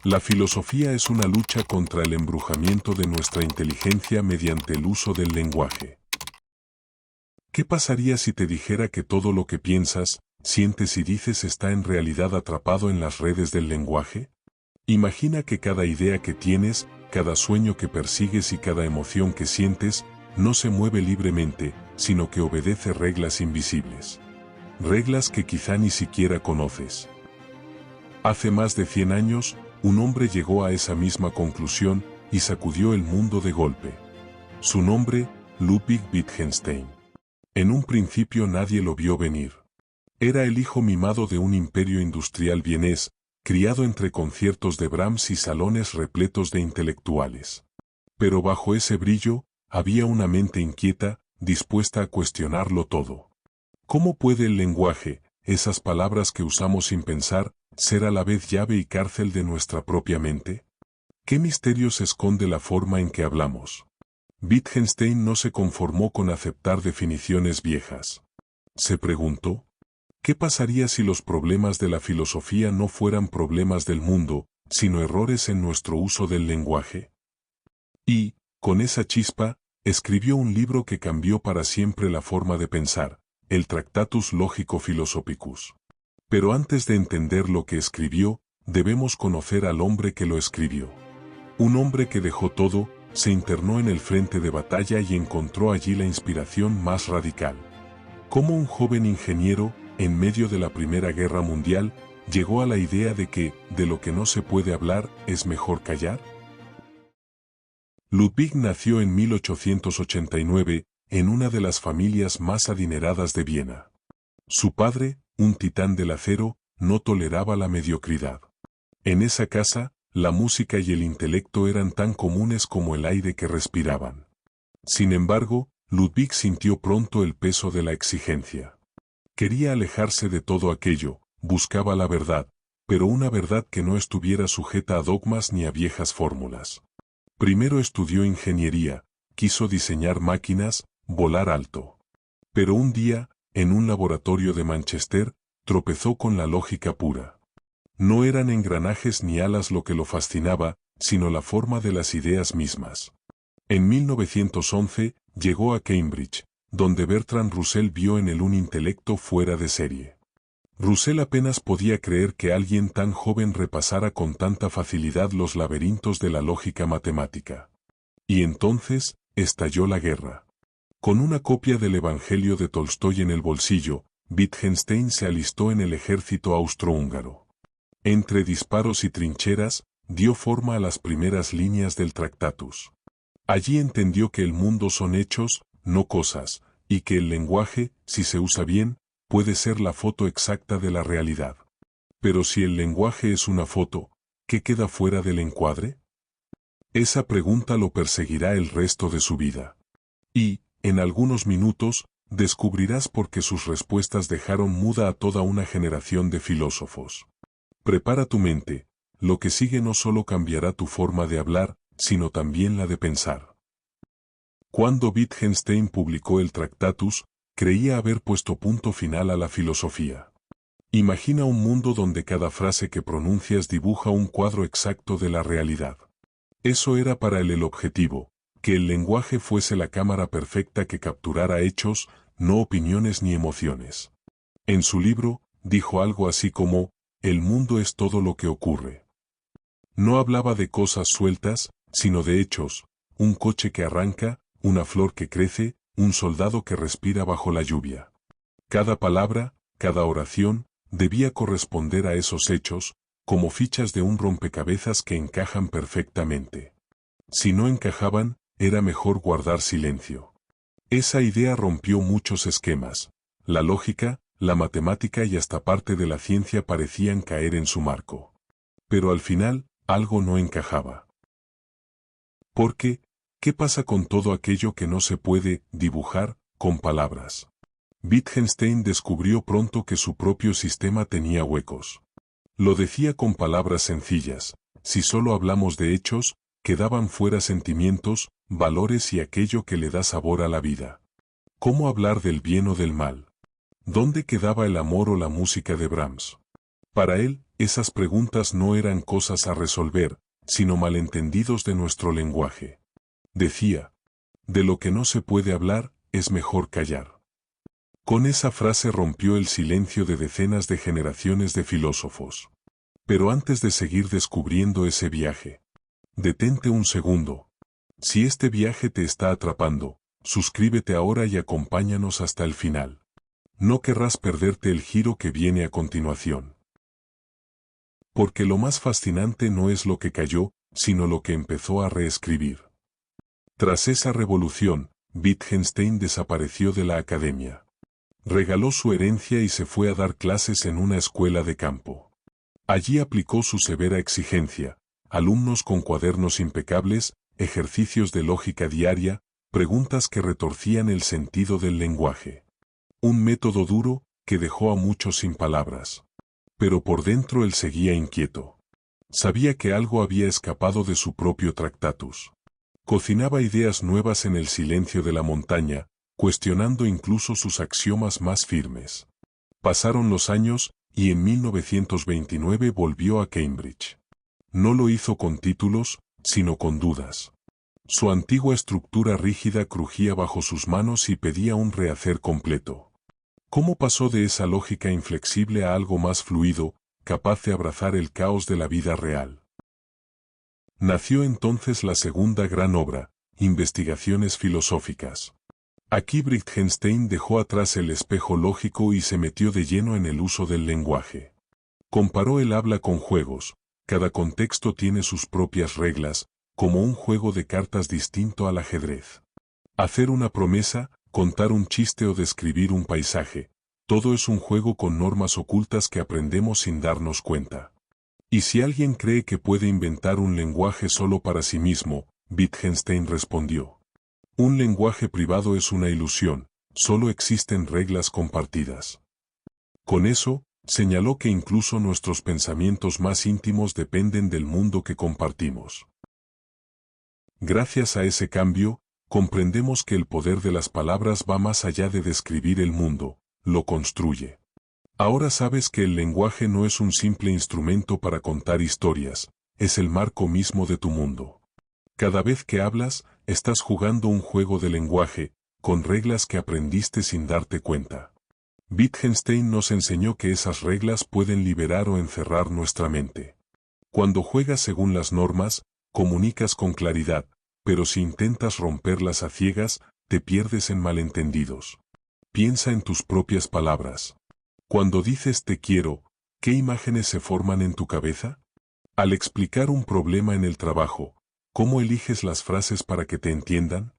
La filosofía es una lucha contra el embrujamiento de nuestra inteligencia mediante el uso del lenguaje. ¿Qué pasaría si te dijera que todo lo que piensas, sientes y dices está en realidad atrapado en las redes del lenguaje? Imagina que cada idea que tienes, cada sueño que persigues y cada emoción que sientes, no se mueve libremente, sino que obedece reglas invisibles. Reglas que quizá ni siquiera conoces. Hace más de 100 años, un hombre llegó a esa misma conclusión y sacudió el mundo de golpe. Su nombre, Ludwig Wittgenstein. En un principio nadie lo vio venir. Era el hijo mimado de un imperio industrial vienés, criado entre conciertos de Brahms y salones repletos de intelectuales. Pero bajo ese brillo, había una mente inquieta, dispuesta a cuestionarlo todo. ¿Cómo puede el lenguaje, esas palabras que usamos sin pensar, ser a la vez llave y cárcel de nuestra propia mente? ¿Qué misterios esconde la forma en que hablamos? Wittgenstein no se conformó con aceptar definiciones viejas. Se preguntó, ¿qué pasaría si los problemas de la filosofía no fueran problemas del mundo, sino errores en nuestro uso del lenguaje? Y, con esa chispa, escribió un libro que cambió para siempre la forma de pensar, el Tractatus Logico-Philosophicus. Pero antes de entender lo que escribió, debemos conocer al hombre que lo escribió. Un hombre que dejó todo, se internó en el frente de batalla y encontró allí la inspiración más radical. Como un joven ingeniero, en medio de la Primera Guerra Mundial, llegó a la idea de que, de lo que no se puede hablar, es mejor callar. Ludwig nació en 1889, en una de las familias más adineradas de Viena. Su padre, un titán del acero, no toleraba la mediocridad. En esa casa, la música y el intelecto eran tan comunes como el aire que respiraban. Sin embargo, Ludwig sintió pronto el peso de la exigencia. Quería alejarse de todo aquello, buscaba la verdad, pero una verdad que no estuviera sujeta a dogmas ni a viejas fórmulas. Primero estudió ingeniería, quiso diseñar máquinas, volar alto. Pero un día, en un laboratorio de Manchester, tropezó con la lógica pura. No eran engranajes ni alas lo que lo fascinaba, sino la forma de las ideas mismas. En 1911, llegó a Cambridge, donde Bertrand Russell vio en él un intelecto fuera de serie. Russell apenas podía creer que alguien tan joven repasara con tanta facilidad los laberintos de la lógica matemática. Y entonces, estalló la guerra. Con una copia del Evangelio de Tolstoy en el bolsillo, Wittgenstein se alistó en el ejército austrohúngaro. Entre disparos y trincheras, dio forma a las primeras líneas del Tractatus. Allí entendió que el mundo son hechos, no cosas, y que el lenguaje, si se usa bien, puede ser la foto exacta de la realidad. Pero si el lenguaje es una foto, ¿qué queda fuera del encuadre? Esa pregunta lo perseguirá el resto de su vida. Y, en algunos minutos, descubrirás por qué sus respuestas dejaron muda a toda una generación de filósofos. Prepara tu mente, lo que sigue no solo cambiará tu forma de hablar, sino también la de pensar. Cuando Wittgenstein publicó el Tractatus, creía haber puesto punto final a la filosofía. Imagina un mundo donde cada frase que pronuncias dibuja un cuadro exacto de la realidad. Eso era para él el objetivo, que el lenguaje fuese la cámara perfecta que capturara hechos, no opiniones ni emociones. En su libro, dijo algo así como, el mundo es todo lo que ocurre. No hablaba de cosas sueltas, sino de hechos, un coche que arranca, una flor que crece, un soldado que respira bajo la lluvia. Cada palabra, cada oración, debía corresponder a esos hechos, como fichas de un rompecabezas que encajan perfectamente. Si no encajaban, era mejor guardar silencio. Esa idea rompió muchos esquemas. La lógica, la matemática y hasta parte de la ciencia parecían caer en su marco. Pero al final, algo no encajaba. Porque, ¿qué pasa con todo aquello que no se puede dibujar con palabras? Wittgenstein descubrió pronto que su propio sistema tenía huecos. Lo decía con palabras sencillas, si solo hablamos de hechos, quedaban fuera sentimientos, valores y aquello que le da sabor a la vida. ¿Cómo hablar del bien o del mal? ¿Dónde quedaba el amor o la música de Brahms? Para él, esas preguntas no eran cosas a resolver, sino malentendidos de nuestro lenguaje. Decía, de lo que no se puede hablar, es mejor callar. Con esa frase rompió el silencio de decenas de generaciones de filósofos. Pero antes de seguir descubriendo ese viaje, detente un segundo. Si este viaje te está atrapando, suscríbete ahora y acompáñanos hasta el final. No querrás perderte el giro que viene a continuación. Porque lo más fascinante no es lo que cayó, sino lo que empezó a reescribir. Tras esa revolución, Wittgenstein desapareció de la academia. Regaló su herencia y se fue a dar clases en una escuela de campo. Allí aplicó su severa exigencia, alumnos con cuadernos impecables, ejercicios de lógica diaria, preguntas que retorcían el sentido del lenguaje. Un método duro, que dejó a muchos sin palabras. Pero por dentro él seguía inquieto. Sabía que algo había escapado de su propio Tractatus. Cocinaba ideas nuevas en el silencio de la montaña, cuestionando incluso sus axiomas más firmes. Pasaron los años, y en 1929 volvió a Cambridge. No lo hizo con títulos, sino con dudas. Su antigua estructura rígida crujía bajo sus manos y pedía un rehacer completo. ¿Cómo pasó de esa lógica inflexible a algo más fluido, capaz de abrazar el caos de la vida real? Nació entonces la segunda gran obra, Investigaciones filosóficas. Aquí Wittgenstein dejó atrás el espejo lógico y se metió de lleno en el uso del lenguaje. Comparó el habla con juegos, cada contexto tiene sus propias reglas, como un juego de cartas distinto al ajedrez. Hacer una promesa, contar un chiste o describir un paisaje, todo es un juego con normas ocultas que aprendemos sin darnos cuenta. Y si alguien cree que puede inventar un lenguaje solo para sí mismo, Wittgenstein respondió: un lenguaje privado es una ilusión, solo existen reglas compartidas. Con eso, señaló que incluso nuestros pensamientos más íntimos dependen del mundo que compartimos. Gracias a ese cambio, comprendemos que el poder de las palabras va más allá de describir el mundo, lo construye. Ahora sabes que el lenguaje no es un simple instrumento para contar historias, es el marco mismo de tu mundo. Cada vez que hablas, estás jugando un juego de lenguaje, con reglas que aprendiste sin darte cuenta. Wittgenstein nos enseñó que esas reglas pueden liberar o encerrar nuestra mente. Cuando juegas según las normas, comunicas con claridad, pero si intentas romperlas a ciegas, te pierdes en malentendidos. Piensa en tus propias palabras. Cuando dices te quiero, ¿qué imágenes se forman en tu cabeza? Al explicar un problema en el trabajo, ¿cómo eliges las frases para que te entiendan?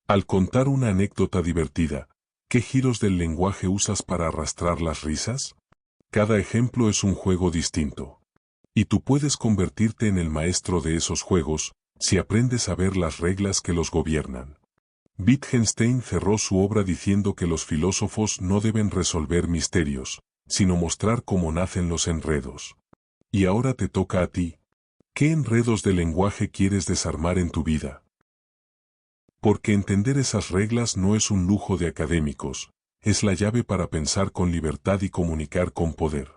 Al contar una anécdota divertida, ¿qué giros del lenguaje usas para arrastrar las risas? Cada ejemplo es un juego distinto. Y tú puedes convertirte en el maestro de esos juegos, si aprendes a ver las reglas que los gobiernan. Wittgenstein cerró su obra diciendo que los filósofos no deben resolver misterios, sino mostrar cómo nacen los enredos. Y ahora te toca a ti. ¿Qué enredos de lenguaje quieres desarmar en tu vida? Porque entender esas reglas no es un lujo de académicos, es la llave para pensar con libertad y comunicar con poder.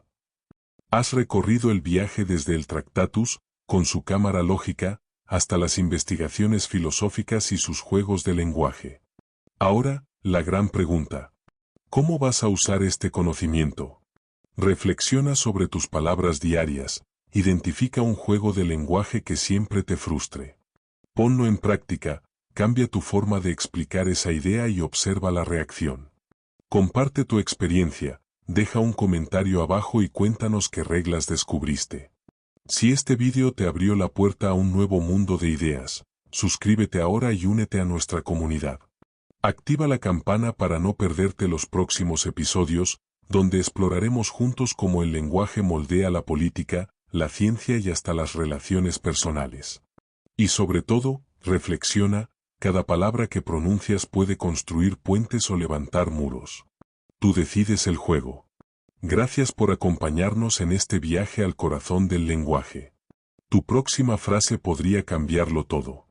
Has recorrido el viaje desde el Tractatus, con su cámara lógica, hasta las investigaciones filosóficas y sus juegos de lenguaje. Ahora, la gran pregunta: ¿cómo vas a usar este conocimiento? Reflexiona sobre tus palabras diarias, identifica un juego de lenguaje que siempre te frustre. Ponlo en práctica, cambia tu forma de explicar esa idea y observa la reacción. Comparte tu experiencia, deja un comentario abajo y cuéntanos qué reglas descubriste. Si este vídeo te abrió la puerta a un nuevo mundo de ideas, suscríbete ahora y únete a nuestra comunidad. Activa la campana para no perderte los próximos episodios, donde exploraremos juntos cómo el lenguaje moldea la política, la ciencia y hasta las relaciones personales. Y sobre todo, reflexiona, cada palabra que pronuncias puede construir puentes o levantar muros. Tú decides el juego. Gracias por acompañarnos en este viaje al corazón del lenguaje. Tu próxima frase podría cambiarlo todo.